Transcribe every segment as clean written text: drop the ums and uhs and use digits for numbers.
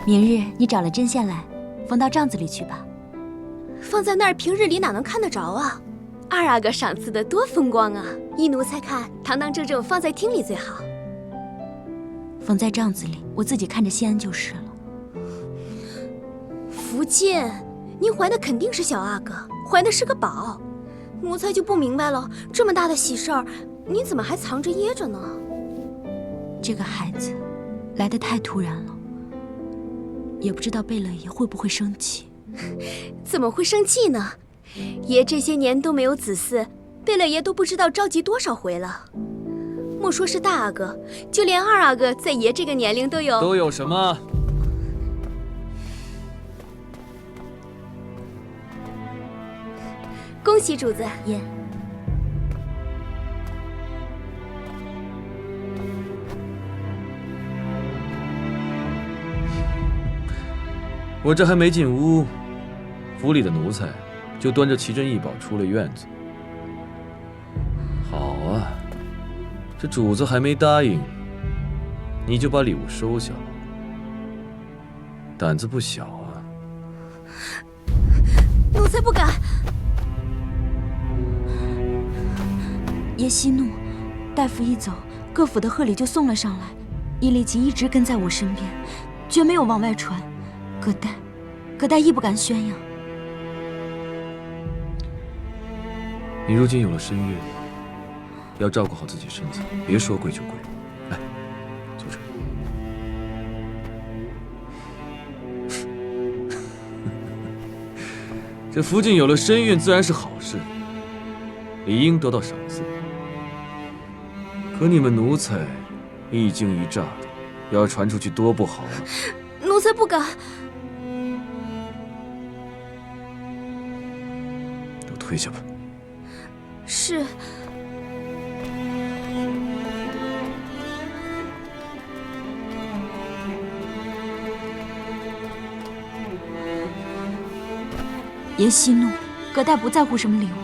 明日你找了针线来，缝到帐子里去吧。放在那儿，平日里哪能看得着啊？二阿哥赏赐的多风光啊！依奴才看，堂堂正正放在厅里最好。缝在帐子里，我自己看着心安就是了。福晋，您怀的肯定是小阿哥，怀的是个宝。奴才就不明白了，这么大的喜事儿，您怎么还藏着掖着呢？这个孩子来得太突然了，也不知道贝勒爷会不会生气。怎么会生气呢？爷这些年都没有子嗣，贝勒爷都不知道召集多少回了。莫说是大阿哥，就连二阿哥在爷这个年龄都有什么？恭喜主子爷。我这还没进屋，府里的奴才就端着奇珍异宝出了院子。好啊，这主子还没答应，你就把礼物收下了，胆子不小啊！奴才不敢。爷息怒，大夫一走，各府的贺礼就送了上来，伊利奇一直跟在我身边，绝没有往外传。葛代亦不敢宣扬。你如今有了身孕，要照顾好自己身子，别说跪就跪。来，坐这。这福晋有了身孕，自然是好事，理应得到赏赐。可你们奴才一惊一乍的，要传出去多不好啊！奴才不敢。都退下吧。是。爷息怒，葛代不在乎什么礼物。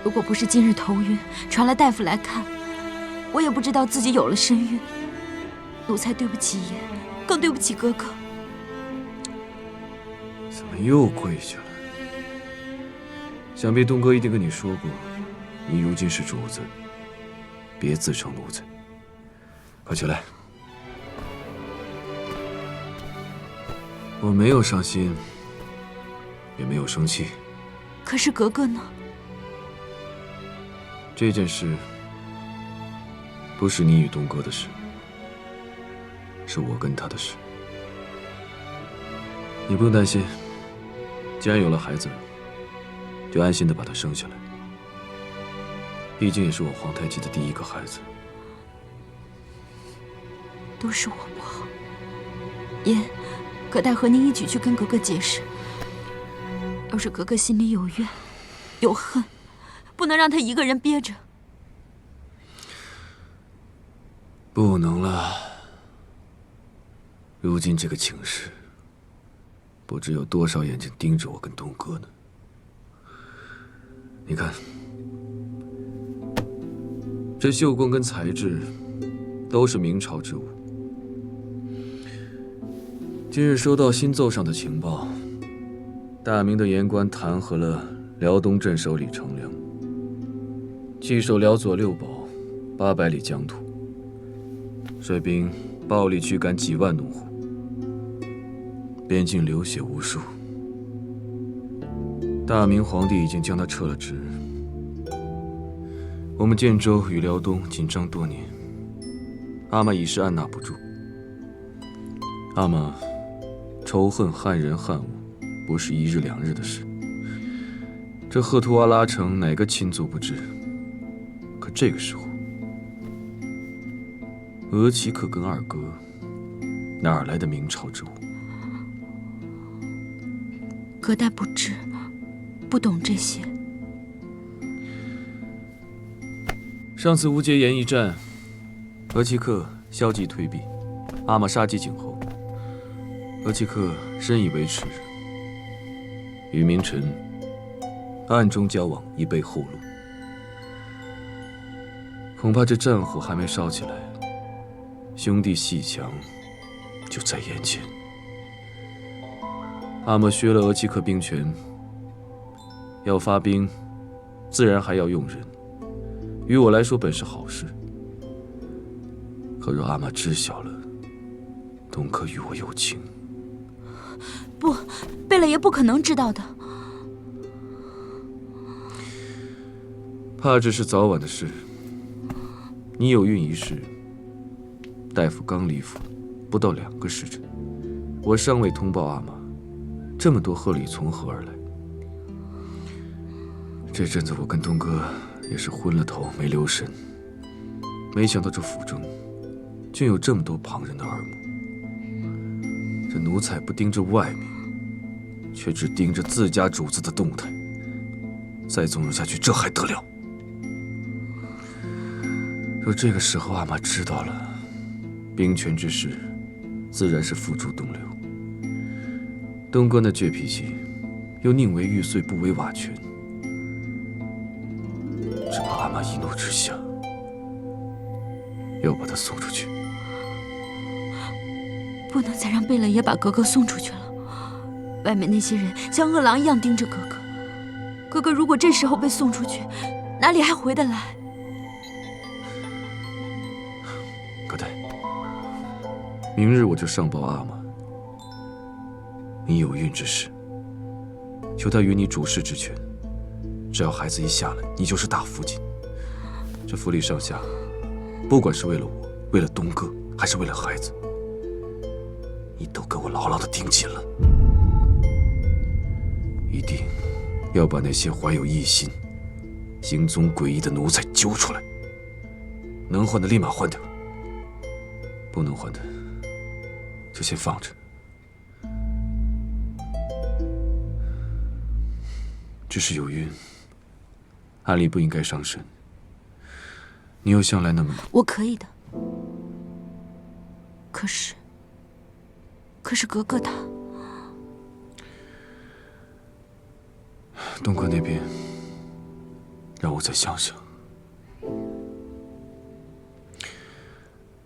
如果不是今日头晕，传了大夫来看，我也不知道自己有了身孕。奴才对不起爷，更对不起哥哥。怎么又跪下了？想必东哥一定跟你说过，你如今是主子，别自称奴才。快起来！我没有伤心，也没有生气。可是格格呢？这件事不是你与东哥的事，是我跟他的事。你不用担心，既然有了孩子，就安心的把他生下来。毕竟也是我皇太极的第一个孩子。都是我不好。爷，葛代和您一起去跟格格解释。要是格格心里有怨有恨，不能让他一个人憋着。不能了。如今这个情势，不知有多少眼睛盯着我跟东哥呢。你看，这绣棍跟材质都是明朝之物。今日收到新奏上的情报，大明的言官弹劾了辽东镇守李成梁，弃守辽左六堡800里疆土，率兵暴力驱赶几万农户，边境流血无数。大明皇帝已经将他撤了职。我们建州与辽东紧张多年，阿玛已是按捺不住。阿玛仇恨汉人汉物，不是一日两日的事。这赫图阿拉城哪个亲族不知？可这个时候，额齐克跟二哥哪儿来的明朝之物？葛代不知，不懂这些。上次无节岩一战，额齐克消极退避，阿玛杀鸡儆猴。额齐克深以为耻，与明臣暗中交往，以备后路。恐怕这战火还没烧起来，兄弟阋墙就在眼前。阿嬷削了额齐克兵权，要发兵，自然还要用人。于我来说本是好事，可若阿嬷知晓了，东哥与我有情。不，贝勒爷不可能知道的。怕只是早晚的事。你有孕一事，大夫刚离府，不到2个时辰，我尚未通报阿玛，这么多贺礼从何而来？这阵子我跟东哥也是昏了头没留神，没想到这府中竟有这么多旁人的耳目。这奴才不盯着外面，却只盯着自家主子的动态，再纵容下去，这还得了？若这个时候阿玛知道了，兵权之事，自然是付诸东流。东哥那倔脾气，又宁为玉碎不为瓦全，只怕阿玛一怒之下，要把他送出去。不能再让贝勒爷把格格送出去了。外面那些人像饿狼一样盯着格格，格格如果这时候被送出去，哪里还回得来？葛代，明日我就上报阿玛。你有孕之事，求他与你主事之权。只要孩子一下来，你就是大福晋。这府里上下，不管是为了我，为了东哥，还是为了孩子，你都给我牢牢地盯紧了。一定要把那些怀有异心、行踪诡异的奴才揪出来，能换的立马换掉，不能换的就先放着。只是有孕，按理不应该伤身。你又向来那么……我可以的。可是格格她……东哥那边，让我再想想。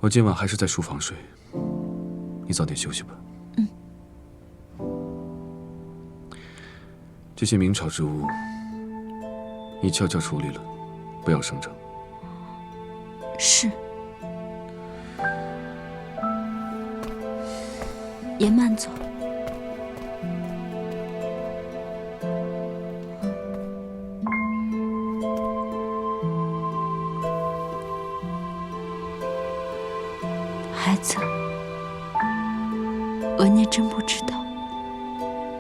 我今晚还是在书房睡，你早点休息吧。嗯。这些明朝之物，你悄悄处理了，不要声张。是。爷慢走。孩子，额捏真不知道，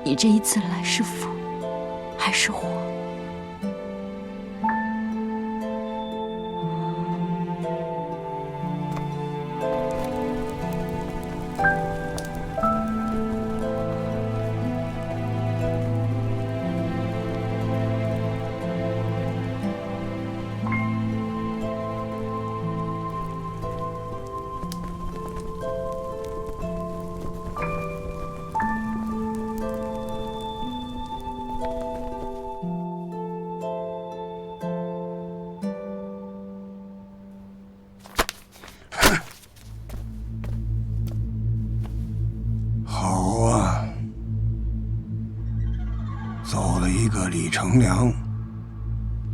你这一次来是福还是祸？走了一个李成梁，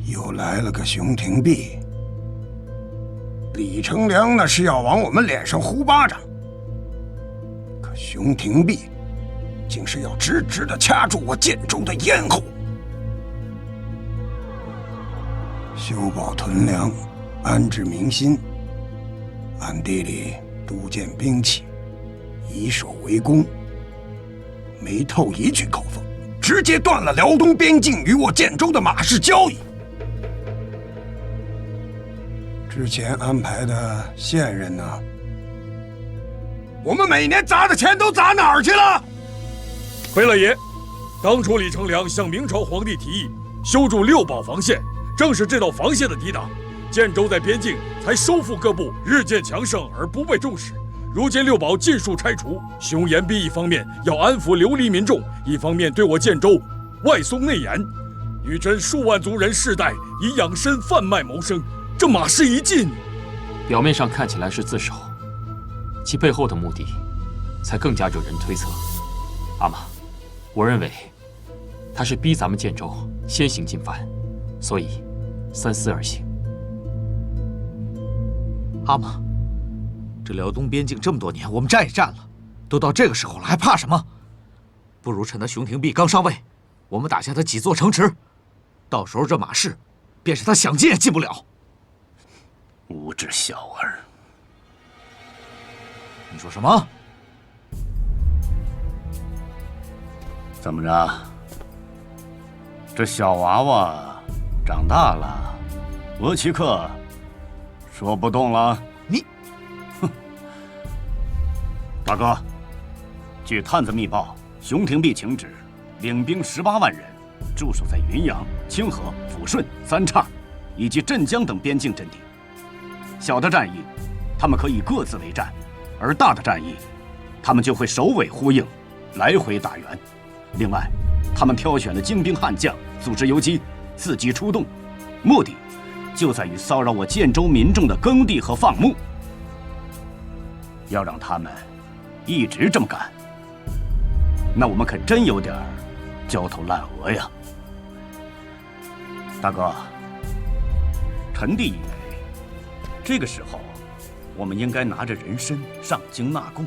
又来了个熊廷弼。李成梁那是要往我们脸上呼巴掌，可熊廷弼竟是要直直地掐住我建州的咽喉。修保屯粮，安置民心，暗地里督建兵器，以守为攻，没透一句口风，直接断了辽东边境与我建州的马市交易。之前安排的线人呢？我们每年砸的钱都砸哪儿去了？回了爷，当初李成梁向明朝皇帝提议修筑六堡防线，正是这道防线的抵挡，建州在边境才收复各部，日渐强盛而不被重视。如今六堡尽数拆除，熊延弼一方面要安抚流离民众，一方面对我建州外松内严，女真数万族人世代以养身贩卖谋生，这马市一进，表面上看起来是自首，其背后的目的才更加惹人推测。阿玛，我认为他是逼咱们建州先行进犯，所以三思而行。阿玛，这辽东边境这么多年，我们战也战了，都到这个时候了，还怕什么？不如趁他熊廷弼刚上位，我们打下他几座城池，到时候这马氏，便是他想进也进不了。无知小儿！你说什么？怎么着？这小娃娃长大了，额齐克说不动了？你，哼！大哥，据探子密报，熊廷弼请旨，领兵18万人，驻守在云阳、清河、抚顺、三岔以及镇江等边境阵地。小的战役，他们可以各自为战；而大的战役，他们就会首尾呼应，来回打援。另外，他们挑选的精兵悍将，组织游击，伺机出动，目的就在于骚扰我建州民众的耕地和放牧。要让他们一直这么干，那我们可真有点焦头烂额呀！大哥，臣弟以为，这个时候我们应该拿着人参上京纳贡，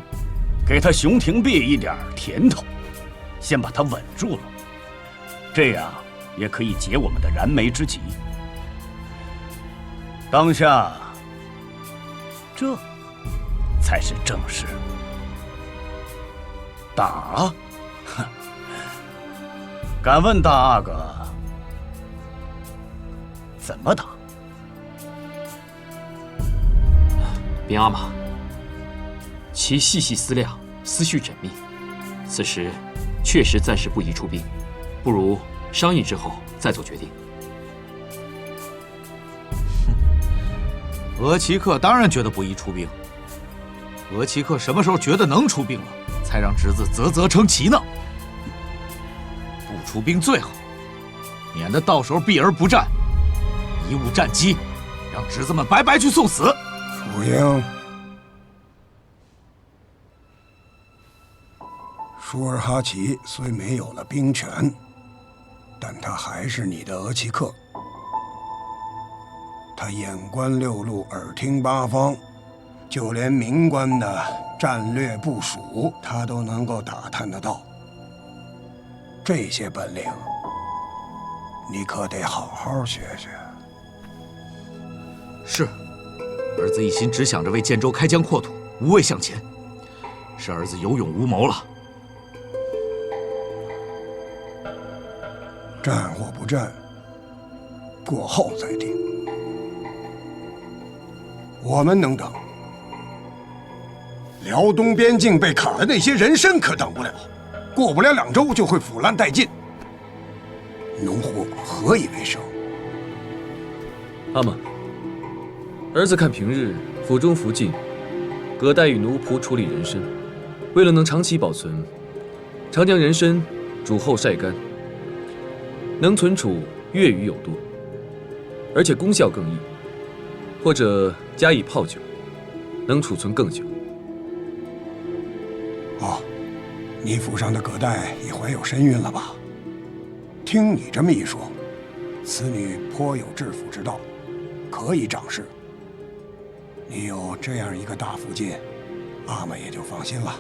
给他熊廷弼一点甜头，先把他稳住了，这样也可以解我们的燃眉之急。当下，这才是正事。打？哼！敢问大阿哥，怎么打？禀阿玛，其细细思量，思绪缜密，此时确实暂时不宜出兵，不如商议之后再做决定。额齐克当然觉得不宜出兵。额齐克什么时候觉得能出兵了，才让侄子啧啧称奇呢？不出兵最好，免得到时候避而不战，贻误战机，让侄子们白白去送死。楚英，舒尔哈齐虽没有了兵权，但他还是你的额齐克。他眼观六路，耳听八方，就连民官的战略部署，他都能够打探得到。这些本领，你可得好好学学。是，儿子一心只想着为建州开疆扩土，无畏向前，是儿子有勇无谋了。战或不战，过后再定。我们能等，辽东边境被砍的那些人参可等不了，过不了2周就会腐烂殆尽，农户何以为生？阿玛，儿子看平日府中福晋，葛代与奴仆处理人参，为了能长期保存，常将人参煮后晒干，能存储月余有多，而且功效更益。或者加以泡酒，能储存更久。哦，你府上的葛代也怀有身孕了吧？听你这么一说，此女颇有治府之道，可以长势。你有这样一个大福晋，阿玛也就放心了。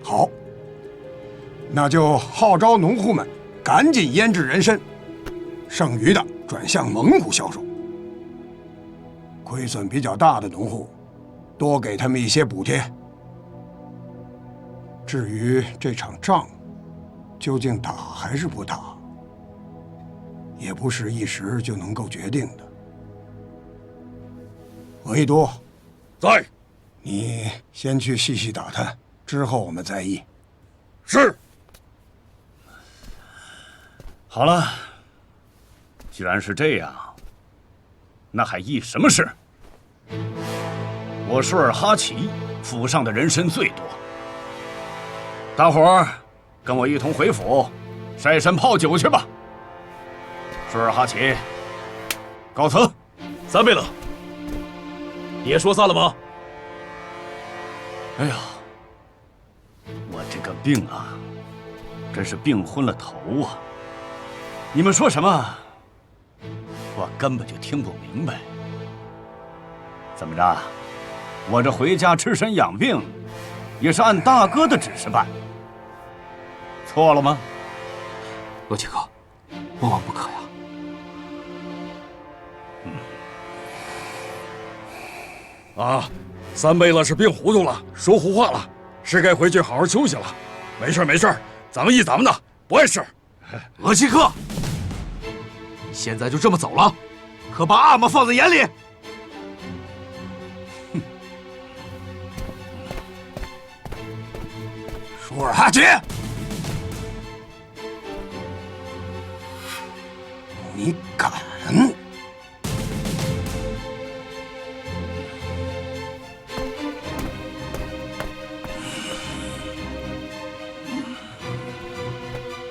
好，那就号召农户们赶紧腌制人参，剩余的转向蒙古销售。亏损比较大的农户，多给他们一些补贴。至于这场仗，究竟打还是不打，也不是一时就能够决定的。额亦都，在。你先去细细打探，之后我们再议。是。好了，既然是这样，那还议什么事？我舒尔哈齐府上的人参最多，大伙儿跟我一同回府晒参泡酒去吧。舒尔哈齐，告辞。三贝勒，也说散了吗？哎呀，我这个病啊，真是病昏了头啊！你们说什么？我根本就听不明白。怎么着？我这回家吃参养病，也是按大哥的指示办，错了吗？罗杰哥，万万不可呀！啊，三贝勒是病糊涂了，说胡话了，是该回去好好休息了。没事没事，咱们一咱们的，不碍事。罗奇克，现在就这么走了，可把阿玛放在眼里。舒尔哈齐，你敢！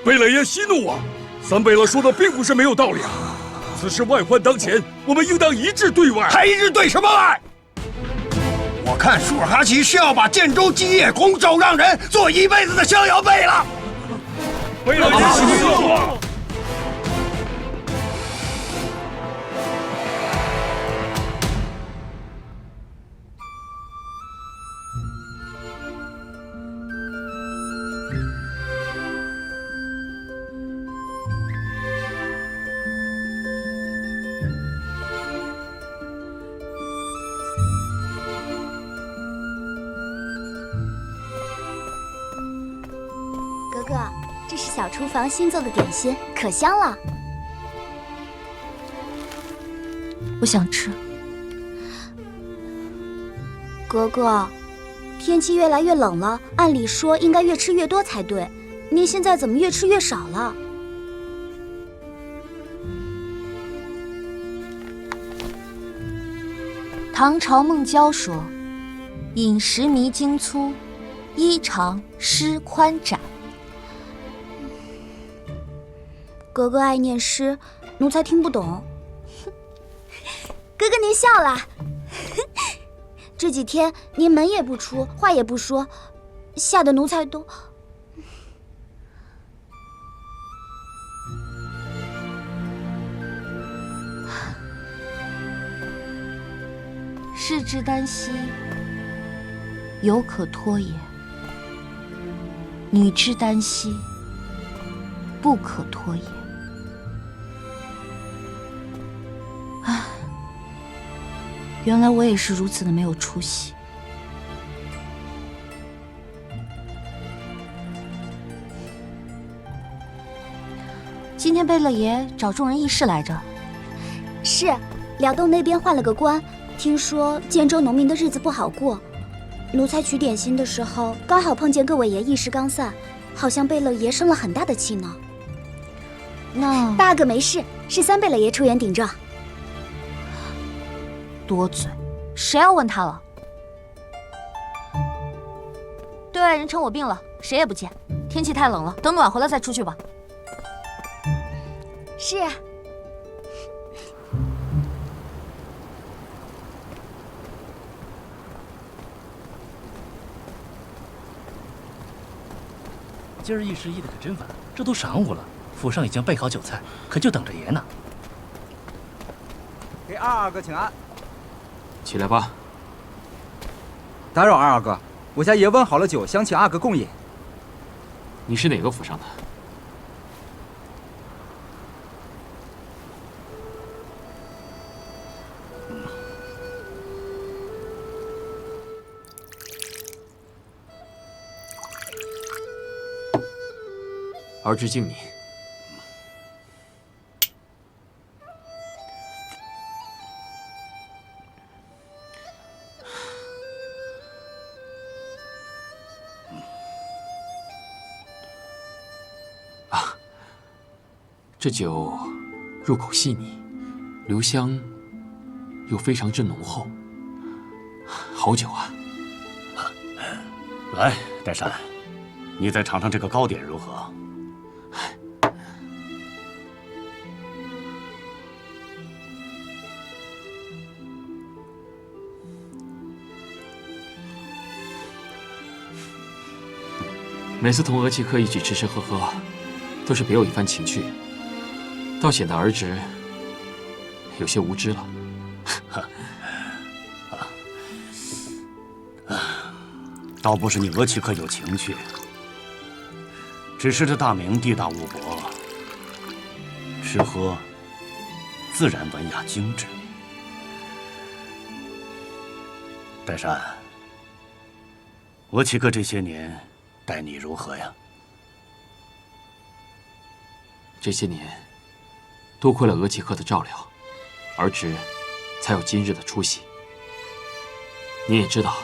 贝勒爷息怒啊！三贝勒说的并不是没有道理啊。此事外患当前，我们应当一致对外。还一致对什么外？我看舒尔哈齐是要把建州基业拱手让人，做一辈子的逍遥辈了。贝勒爷息怒啊！哥哥，这是小厨房新做的点心，可香了。我想吃。哥哥，天气越来越冷了，按理说应该越吃越多才对，您现在怎么越吃越少了？唐朝孟郊说：“饮食弥精粗，衣长诗宽窄。”哥哥爱念诗，奴才听不懂。哥哥您笑了。这几天您门也不出，话也不说，吓得奴才都……士之耽兮，犹可脱也；女之耽兮，不可脱也。唉，原来我也是如此的没有出息。今天贝勒爷找众人议事来着。是，辽东那边换了个官，听说建州农民的日子不好过。奴才取点心的时候，刚好碰见各位爷议事刚散，好像贝勒爷生了很大的气呢。那大阿哥没事，是三贝勒爷出言顶撞。多嘴，谁要问他了？对外人称我病了，谁也不见。天气太冷了，等暖和了再出去吧。是。今儿1时1的可真晚，这都晌午了，府上已经备好酒菜，可就等着爷呢。给二阿哥请安。起来吧。打扰二阿哥，我家爷温好了酒，想请阿哥共饮。你是哪个府上的？儿之敬你。啊，这酒入口细腻，留香又非常之浓厚，好酒啊！来，戴珊，你再尝尝这个糕点如何？每次同额齐克一起吃吃喝喝，都是别有一番情趣，倒显得儿侄有些无知了。倒不是你额齐克有情趣，只是这大明地大物博，吃喝自然文雅精致。岱山，额齐克这些年待你如何呀？这些年，多亏了额齐克的照料，儿侄才有今日的出息。你也知道，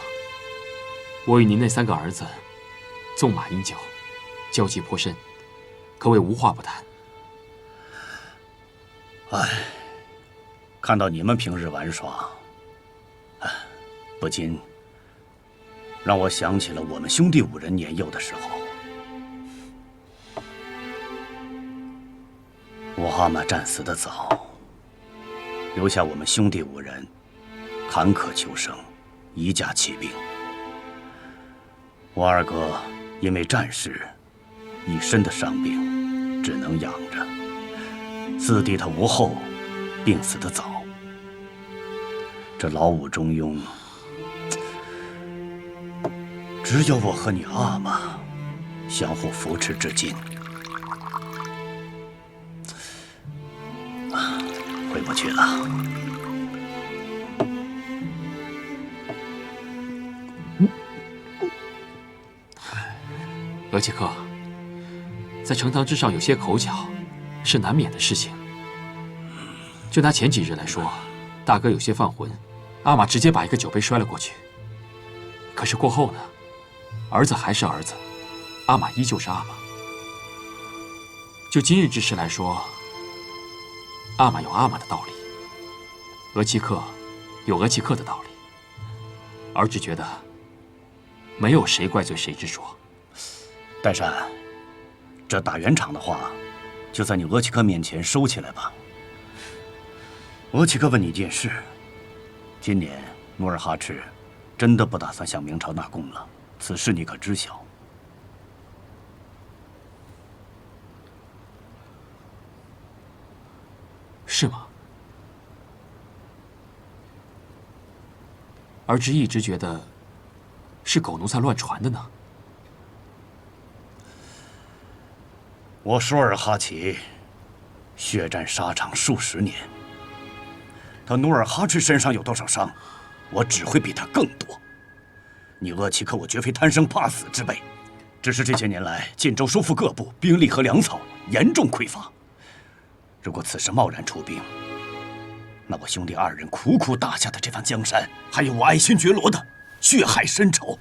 我与您那3个儿子，纵马饮酒，交际颇深，可谓无话不谈。唉，看到你们平日玩耍，不禁让我想起了我们兄弟5人年幼的时候。我阿玛战死的早，留下我们兄弟5人坎坷求生，一架起兵。我二哥因为战事一身的伤病，只能养着。四弟他无后，病死的早。这老五中庸，只有我和你阿玛相互扶持至今。回不去了。额齐克，在呈堂之上有些口角，是难免的事情。就拿前几日来说，大哥有些犯浑，阿玛直接把一个酒杯摔了过去。可是过后呢，儿子还是儿子，阿玛依旧是阿玛。就今日之事来说，阿玛有阿玛的道理，额齐克有额齐克的道理。儿只觉得没有谁怪罪谁之说。岱山，这打圆场的话，就在你额齐克面前收起来吧。额齐克问你一件事：今年努尔哈赤真的不打算向明朝纳贡了？此事你可知晓？是吗？儿只一直觉得是狗奴才乱传的呢。我舒尔哈齐血战沙场数十年，他努尔哈赤身上有多少伤，我只会比他更多。你额齐克，我绝非贪生怕死之辈，只是这些年来晋州收复各部，兵力和粮草严重匮乏。如果此时贸然出兵，那我兄弟2人苦苦打下的这番江山，还有我爱新觉罗的血海深仇，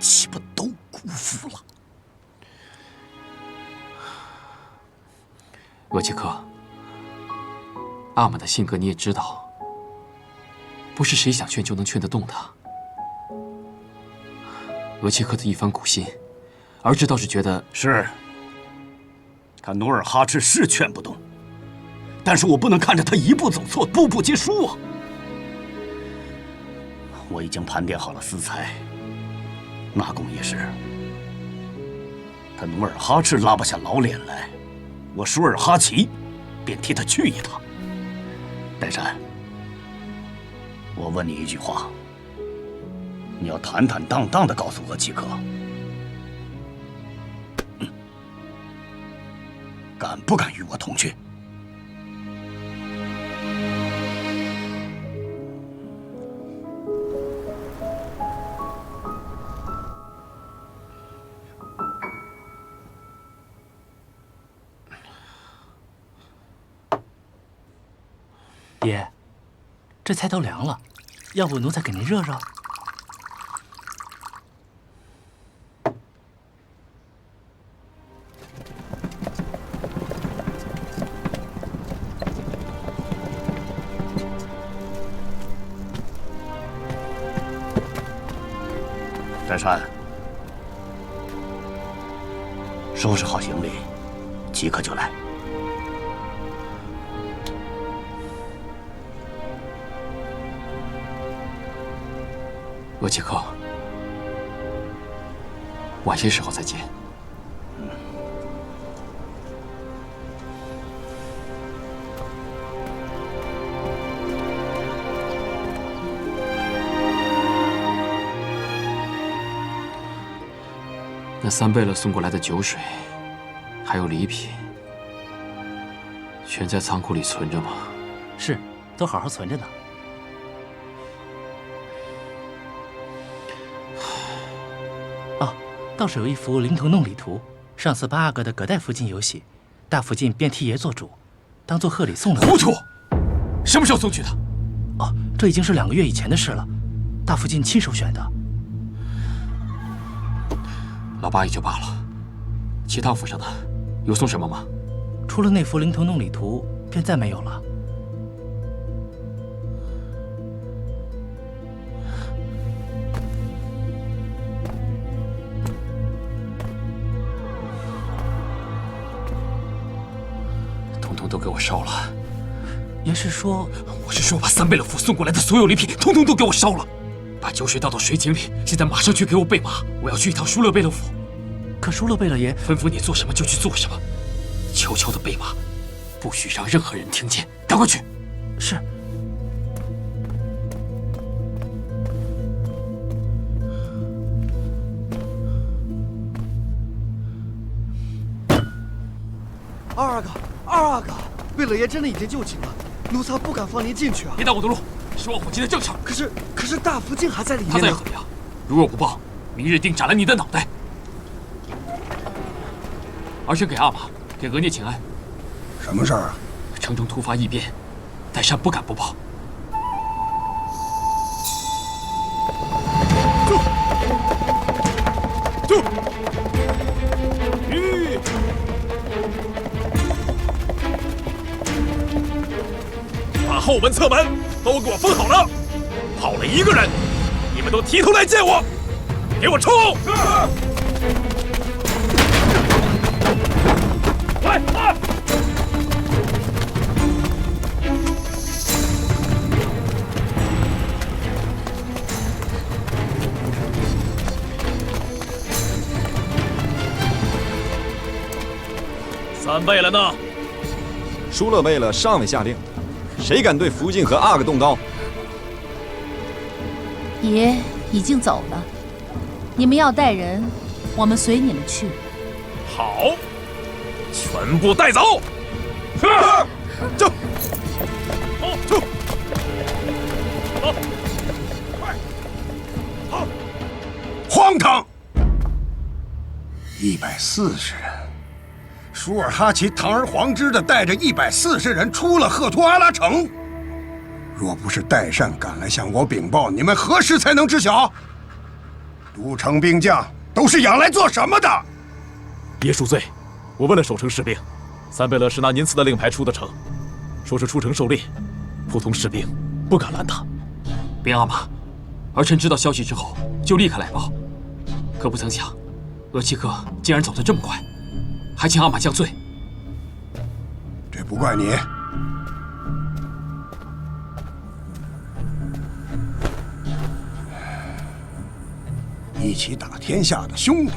岂不都辜负了？额齐克，阿玛的性格你也知道，不是谁想劝就能劝得动他。额齐克的一番苦心，儿只倒是觉得是。他努尔哈赤是劝不动，但是我不能看着他一步走错，步步皆输啊！我已经盘点好了私财，纳贡也是。他努尔哈赤拉不下老脸来，我舒尔哈齐便替他去一趟。岱山，我问你一句话，你要坦坦荡荡地告诉额齐克，敢不敢与我同去？爷，这菜都凉了，要不奴才给您热热？岱山，收拾好行李，即刻就来。额齐克，晚些时候再见。那三贝勒送过来的酒水，还有礼品，全在仓库里存着吗？是，都好好存着呢。哦，倒是有一幅灵童弄礼图，上次8阿哥的葛代附近有写，大福晋便替爷做主，当做贺礼送了。糊涂！什么时候送去的？哦，这已经是2个月以前的事了，大福晋亲手选的。老八也就罢了，其他府上的有送什么吗？除了那幅灵童弄礼图，便再没有了。统统都给我烧了。爷是说？我是说把三贝勒府送过来的所有礼品，统统都给我烧了。把酒水倒到水井里，现在马上去给我备马，我要去一趟舒勒贝勒府。可舒勒贝勒爷吩咐你做什么就去做什么，悄悄的备马，不许让任何人听见。赶快去。是。二阿哥，贝勒爷真的已经就寝了，奴才不敢放您进去啊！别挡我的路，是望府进的正事。可是大福晋还在里面呢。他在何呀？如若不报，明日定斩了你的脑袋。儿臣给阿玛、给额聂请安。什么事儿啊？城中突发异变，代善不敢不报。住！把后门、侧门都给我封好了，跑了一个人，你们都提头来见我，给我冲！来！三贝勒呢？舒勒贝勒尚未下令，谁敢对福晋和阿哥动刀？爷已经走了，你们要带人，我们随你们去。好，全部带走！是。走。好，走。好，快，好。荒唐！140人。舒尔哈齐堂而皇之的带着140人出了赫图阿拉城，若不是代善赶来向我禀报，你们何时才能知晓？都城兵将都是养来做什么的？爷恕罪，我问了守城士兵，三贝勒是拿您赐的令牌出的城，说是出城狩猎，普通士兵不敢拦他。边阿玛，儿臣知道消息之后就立刻来报，可不曾想，额齐克竟然走得这么快。还请阿玛降罪。这不怪你。一起打天下的兄弟，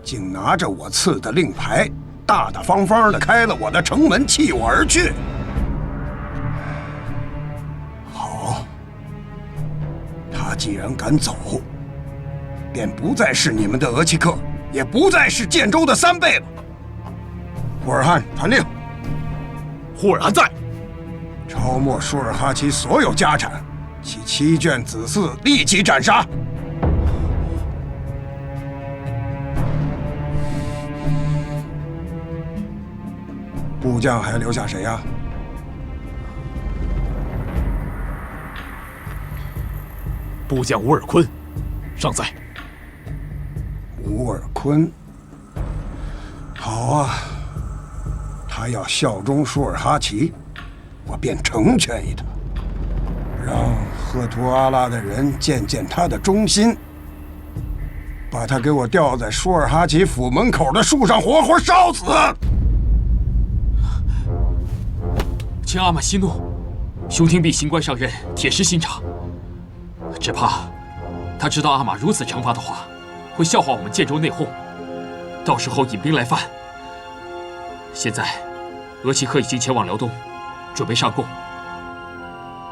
竟拿着我赐的令牌，大大方方的开了我的城门，弃我而去。好，他既然敢走，便不再是你们的额齐克，也不再是建州的三贝了。呼尔汗传令，呼尔汗在，抄没舒尔哈齐所有家产，其妻眷子嗣立即斩杀。部将还留下谁呀？部将乌尔坤尚在。乌尔坤，好啊。他要效忠舒尔哈齐，我便成全于他，让赫图阿拉的人见见他的忠心，把他给我吊在舒尔哈齐府门口的树上活活烧死。请阿玛息怒，熊廷弼行官上任，铁石心肠，只怕他知道阿玛如此惩罚的话，会笑话我们建州内讧，到时候引兵来犯。现在，额齐克已经前往辽东，准备上贡，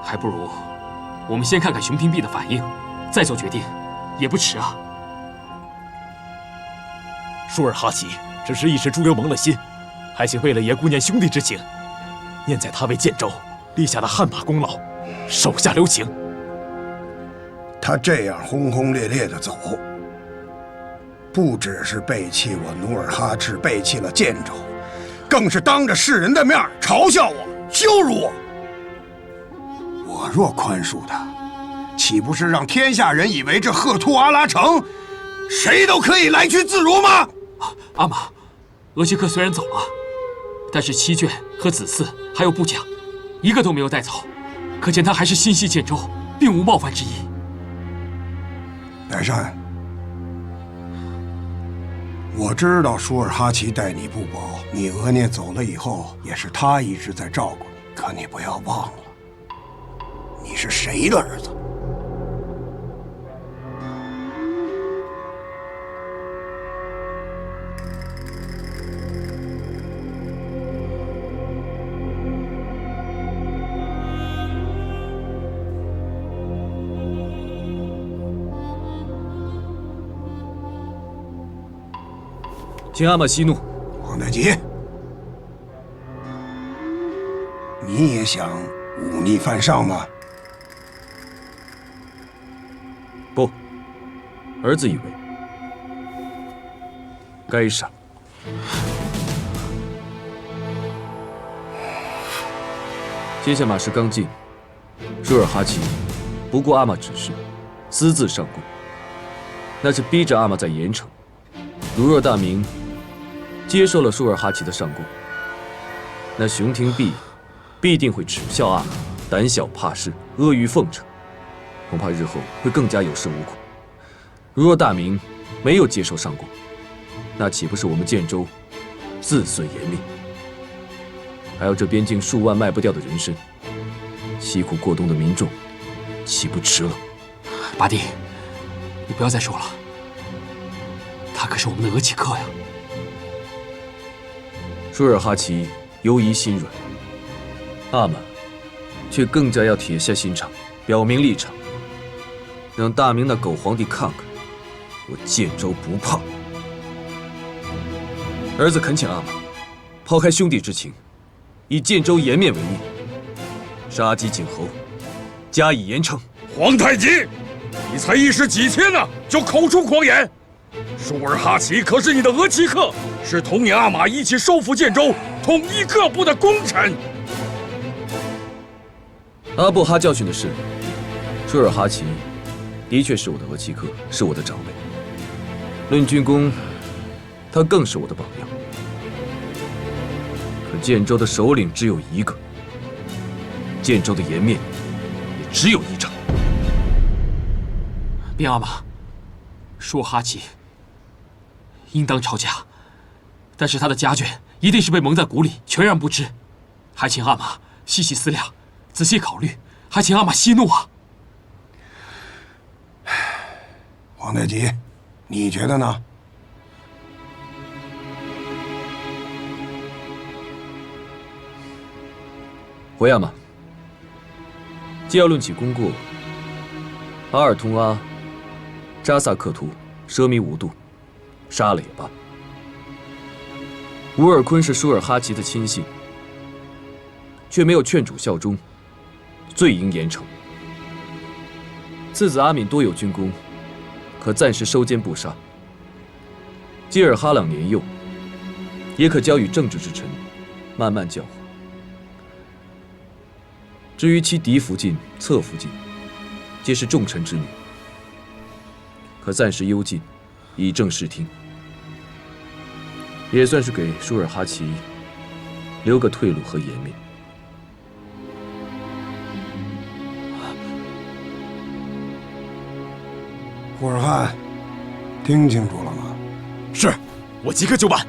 还不如我们先看看熊廷弼的反应，再做决定，也不迟啊。舒尔哈齐只是一时猪油蒙了心，还请贝勒爷顾念兄弟之情，念在他为建州立下的汗马功劳，手下留情。他这样轰轰烈烈的走，不只是背弃我努尔哈赤，背弃了建州，更是当着世人的面嘲笑我、羞辱我。我若宽恕他，岂不是让天下人以为这赫图阿拉城谁都可以来去自如吗？阿玛，额齐克虽然走了，但是七眷和子嗣还有部将，一个都没有带走，可见他还是心系建州，并无冒犯之意。乃善，我知道舒尔哈齐待你不薄，你额聂走了以后，也是他一直在照顾你。可你不要忘了，你是谁的儿子？请阿玛息怒。皇太极，你也想忤逆犯上吗？不，儿子以为该杀。接下马氏刚进，舒尔哈齐不顾阿玛指示，私自上贡，那是逼着阿玛在盐城。如若大明接受了舒尔哈齐的上贡，那熊廷弼必定会耻笑阿玛胆小怕事、阿谀奉承，恐怕日后会更加有恃无恐。如若大明没有接受上贡，那岂不是我们建州自损颜面？还有这边境数万卖不掉的人参，辛苦过冬的民众岂不吃了？八弟，你不要再说了，他可是我们的额齐克呀。舒尔哈齐犹疑心软，阿玛却更加要铁下心肠，表明立场，让大明那狗皇帝看看我建州不怕。儿子恳请阿玛抛开兄弟之情，以建州颜面为念，杀鸡儆猴，加以严惩。皇太极，你才一时几天呢，就口出狂言！舒尔哈齐可是你的额齐克，是同你阿玛一起收复建州、统一各部的功臣。阿布哈教训的是，舒尔哈齐的确是我的额齐克，是我的长辈。论军功，他更是我的榜样。可建州的首领只有一个，建州的颜面也只有一张。禀阿玛，舒尔哈齐应当抄家，但是他的家眷一定是被蒙在鼓里，全然不知。还请阿玛细细思量，仔细考虑，还请阿玛息怒啊！皇太极，你觉得呢？回阿玛，既要论起功过，阿尔通阿、扎萨克图奢靡无度，杀了也罢。乌尔坤是舒尔哈齐的亲信，却没有劝主效忠，罪应严惩。次子阿敏多有军功，可暂时收监不杀。基尔哈朗年幼，也可交与正直之臣，慢慢教化。至于其嫡福晋、侧福晋，皆是重臣之女，可暂时幽禁，以正视听，也算是给舒尔哈齐留个退路和颜面。胡尔汗，听清楚了吗？是，我即刻就办。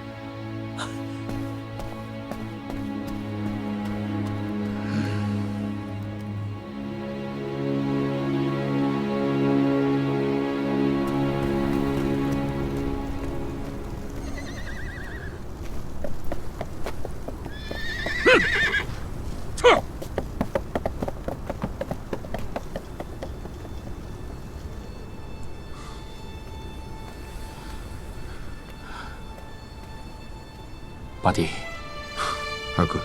八弟，二哥，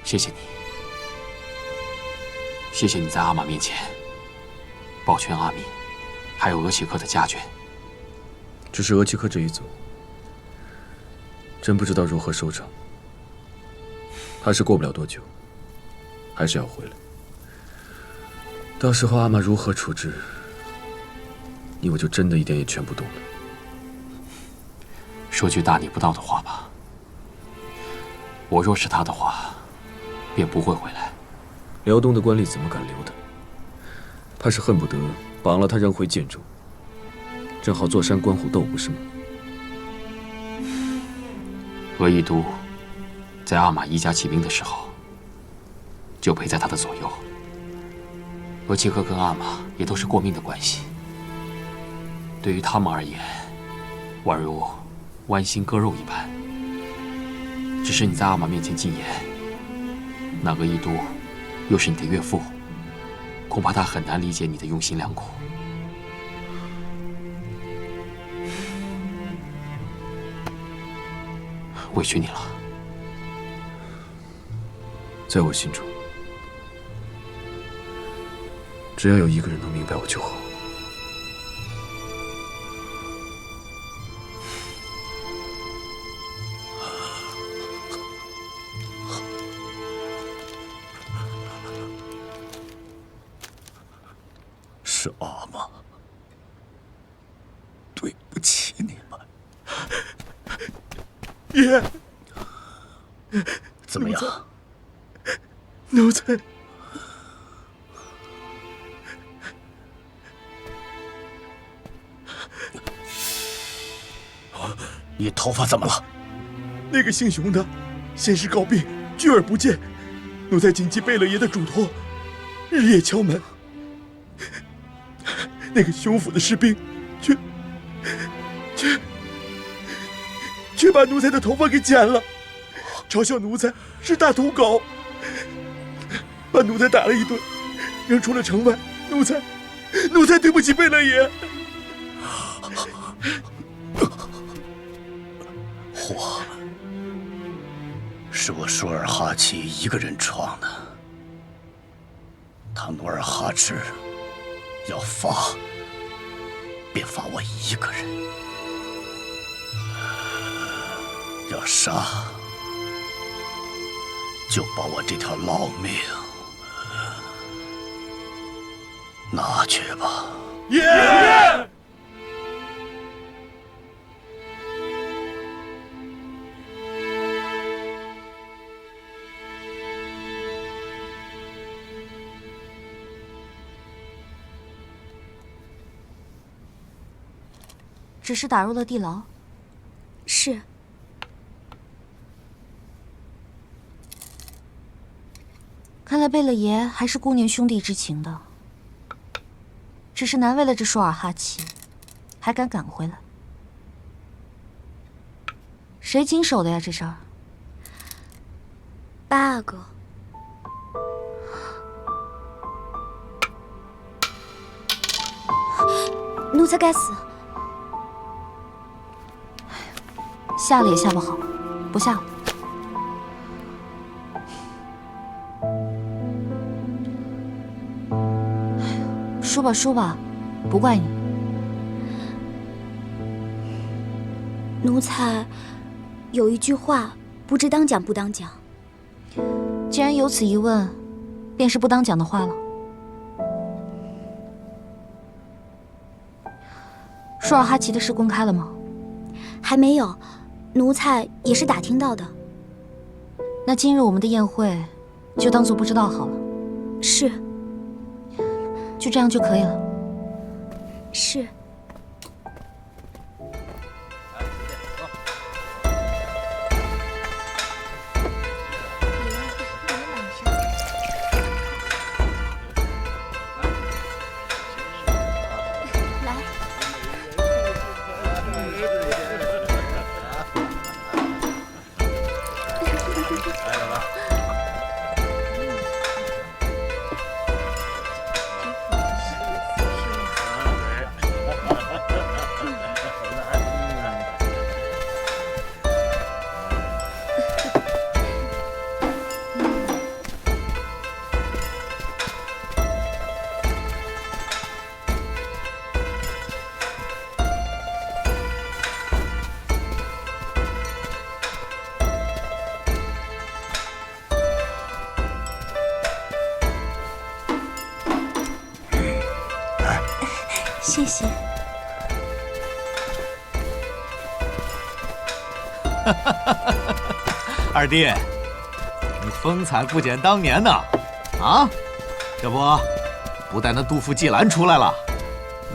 谢谢你，谢谢你在阿玛面前保全阿米，还有额齐克的家眷。只是额齐克这一走，真不知道如何收场。他是过不了多久，还是要回来。到时候阿玛如何处置，你我就真的一点也劝不动了。说句大逆不道的话吧，我若是他的话，便不会回来。辽东的官吏怎么敢留他？怕是恨不得绑了他扔回建州，正好坐山观虎斗，不是吗？额亦都在阿玛一家起兵的时候，就陪在他的左右。额齐克跟阿玛也都是过命的关系，对于他们而言，宛如剜心割肉一般。只是你在阿玛面前进言，那额亦都又是你的岳父，恐怕他很难理解你的用心良苦。委屈你了。在我心中，只要有一个人能明白我就好。是阿玛，对不起你们。爷，怎么样？奴才，你头发怎么了？那个姓熊的，先是告病，拒而不见。奴才谨记贝勒爷的嘱托，日夜敲门。那个熊府的士兵，却把奴才的头发给剪了，嘲笑奴才是大土狗，把奴才打了一顿，扔出了城外。奴才对不起贝勒爷。祸是我舒尔哈齐一个人闯的，他努尔哈赤要罚，便罚我一个人；要杀，就把我这条老命拿去吧。爷！只是打入了地牢。是。看来贝勒爷还是顾念兄弟之情的，只是难为了这舒尔哈齐，还敢赶回来。谁经手的呀？这事儿8个。奴才该死。下了也下不好，不下了。输吧输吧，不怪你。奴才有一句话，不知当讲不当讲。既然有此一问，便是不当讲的话了。舒尔哈齐的事公开了吗？还没有。奴才也是打听到的。那今日我们的宴会，就当做不知道好了。是。就这样就可以了。是。谢谢。二弟，你风采不减当年呐！啊，这不带那杜甫季兰出来了，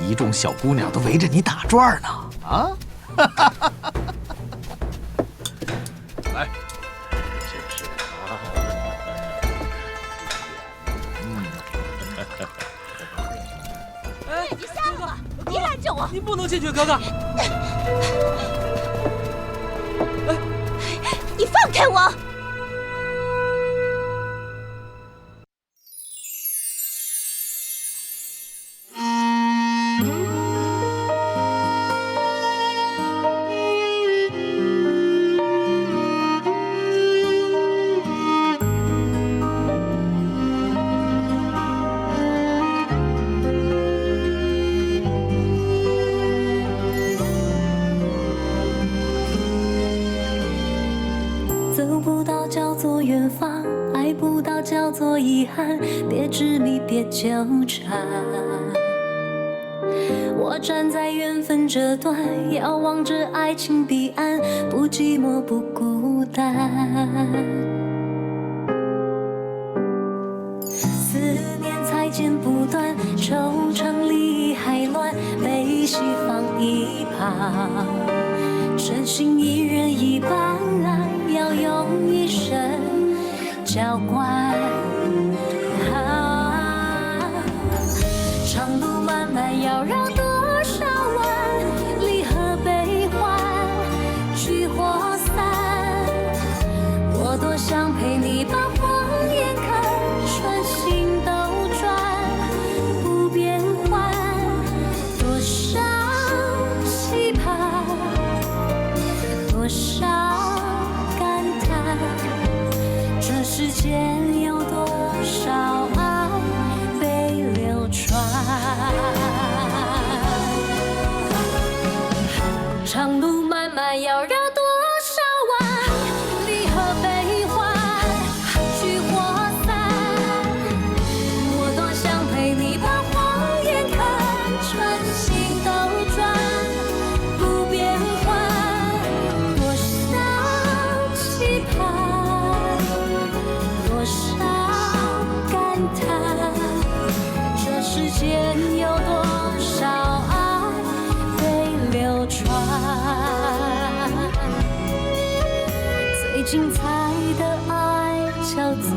一众小姑娘都围着你打转呢！啊！来，哎，你吓我！你拦着我！你不能进去，哥哥。你放开我！叫做遗憾，别执迷，别纠缠。我站在缘分这端，遥望着爱情彼岸，不寂寞，不孤单。思念才剪不断，惆怅离还乱，悲喜放一旁。真心一人一半，要用一生浇灌。长路漫漫，要绕多少弯？离合悲欢，聚或散。我多想陪你把谎言看穿，心兜转，不变换。多少期盼，多少感叹，这世间有多少爱被流传。长路漫漫，要绕多少弯？离合悲欢，聚或散。我多想陪你把谎言看穿，心兜转，不变换。多少期盼，多少感叹，这世间有多少爱被流传。最精彩的爱叫做